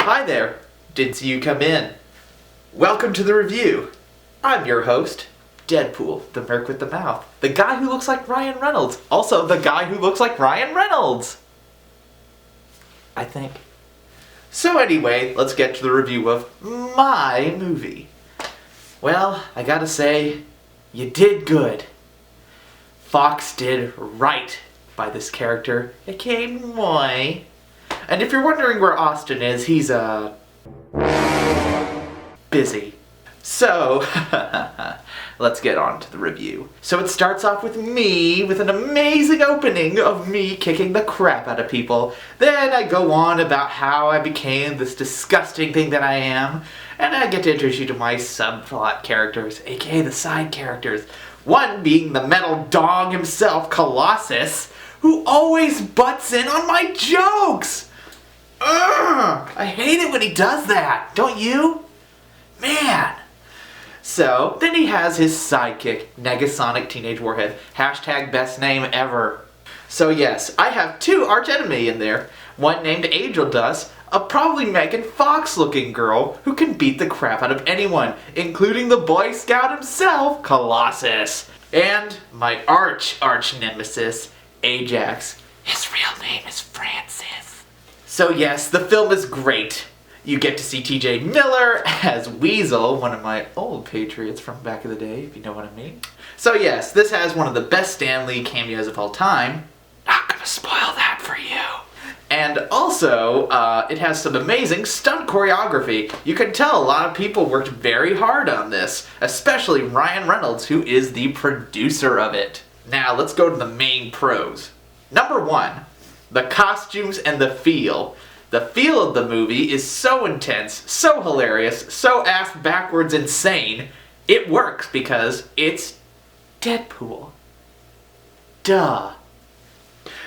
Hi there. Didn't see you come in. Welcome to the review. I'm your host, Deadpool, the merc with the mouth. The guy who looks like Ryan Reynolds. Also, the guy who looks like Ryan Reynolds. I think. So anyway, let's get to the review of my movie. Well, I gotta say, you did good. Fox did right by this character, aka Moy. And if you're wondering where Austin is, he's, busy. So, let's get on to the review. So it starts off with me, with an amazing opening of me kicking the crap out of people. Then I go on about how I became this disgusting thing that I am. And I get to introduce you to my subplot characters, aka the side characters. One being the metal dog himself, Colossus, who always butts in on my jokes! Ugh! I hate it when he does that, don't you? Man! So, then he has his sidekick, Negasonic Teenage Warhead. Hashtag best name ever. So yes, I have two archenemy in there. One named Angel Dust, a probably Megan Fox looking girl who can beat the crap out of anyone, including the Boy Scout himself, Colossus. And my arch nemesis, Ajax. His real name is Francis. So yes, the film is great. You get to see TJ Miller as Weasel, one of my old patriots from back in the day, if you know what I mean. So yes, this has one of the best Stanley cameos of all time. Not gonna spoil that for you. And also, it has some amazing stunt choreography. You can tell a lot of people worked very hard on this, especially Ryan Reynolds, who is the producer of it. Now, let's go to the main pros. Number one, the costumes and the feel. The feel of the movie is so intense, so hilarious, so ass-backwards insane, it works because it's Deadpool. Duh.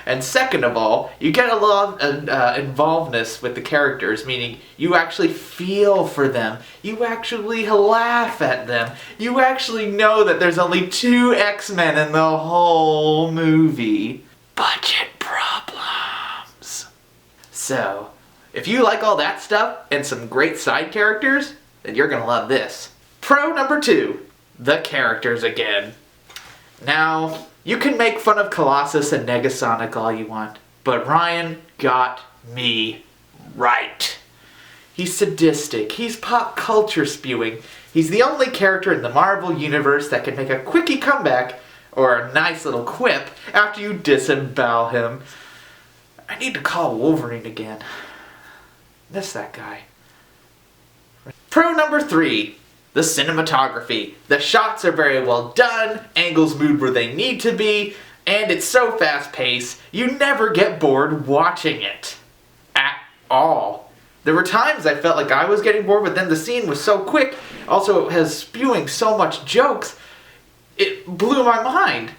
And second of all, you get a lot of involvedness with the characters, meaning you actually feel for them. You actually laugh at them. You actually know that there's only 2 X-Men in the whole movie. Budget problems. So, if you like all that stuff and some great side characters, then you're gonna love this. Pro number 2, the characters again. Now, you can make fun of Colossus and Negasonic all you want, but Ryan got me right. He's sadistic, he's pop culture spewing, he's the only character in the Marvel Universe that can make a quickie comeback, or a nice little quip, after you disembowel him. I need to call Wolverine again. Miss that guy. Pro number 3. The cinematography. The shots are very well done, angles move where they need to be, and it's so fast-paced, you never get bored watching it. At all. There were times I felt like I was getting bored, but then the scene was so quick, also has spewing so much jokes, it blew my mind.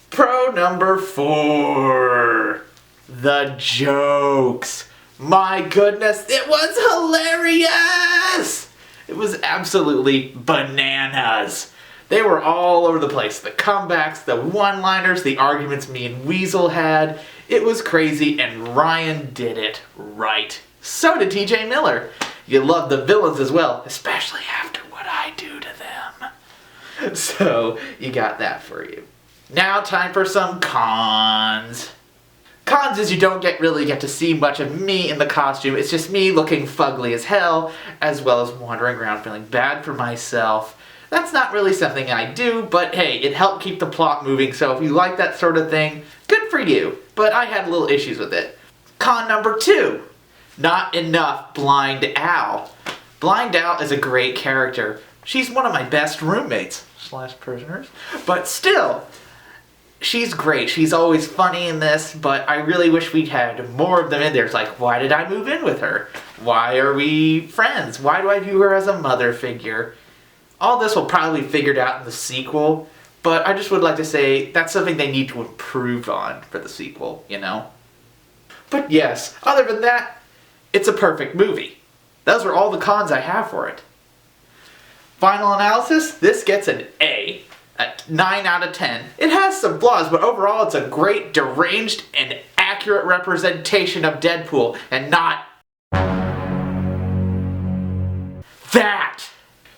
Pro number 4. The jokes. My goodness, it was hilarious! It was absolutely bananas. They were all over the place. The comebacks, the one-liners, the arguments me and Weasel had. It was crazy, and Ryan did it right. So did TJ Miller. You love the villains as well, especially after what I do to them. So, you got that for you. Now time for some cons. Cons is you don't really get to see much of me in the costume. It's just me looking fugly as hell, as well as wandering around feeling bad for myself. That's not really something I do, but hey, it helped keep the plot moving, so if you like that sort of thing, good for you. But I had little issues with it. Con number 2. Not enough Blind Al. Blind Al is a great character. She's one of my best roommates / prisoners, but still. She's great. She's always funny in this, but I really wish we'd had more of them in there. It's like, why did I move in with her? Why are we friends? Why do I view her as a mother figure? All this will probably be figured out in the sequel, but I just would like to say that's something they need to improve on for the sequel, you know? But yes, other than that, it's a perfect movie. Those are all the cons I have for it. Final analysis, this gets an A. At 9 out of 10. It has some flaws, but overall it's a great, deranged, and accurate representation of Deadpool, and not that!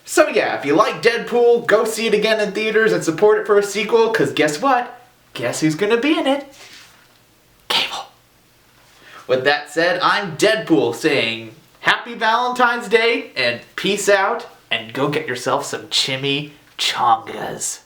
So yeah, if you like Deadpool, go see it again in theaters and support it for a sequel, because guess what? Guess who's gonna be in it? Cable. With that said, I'm Deadpool saying Happy Valentine's Day and peace out, and go get yourself some chimichangas.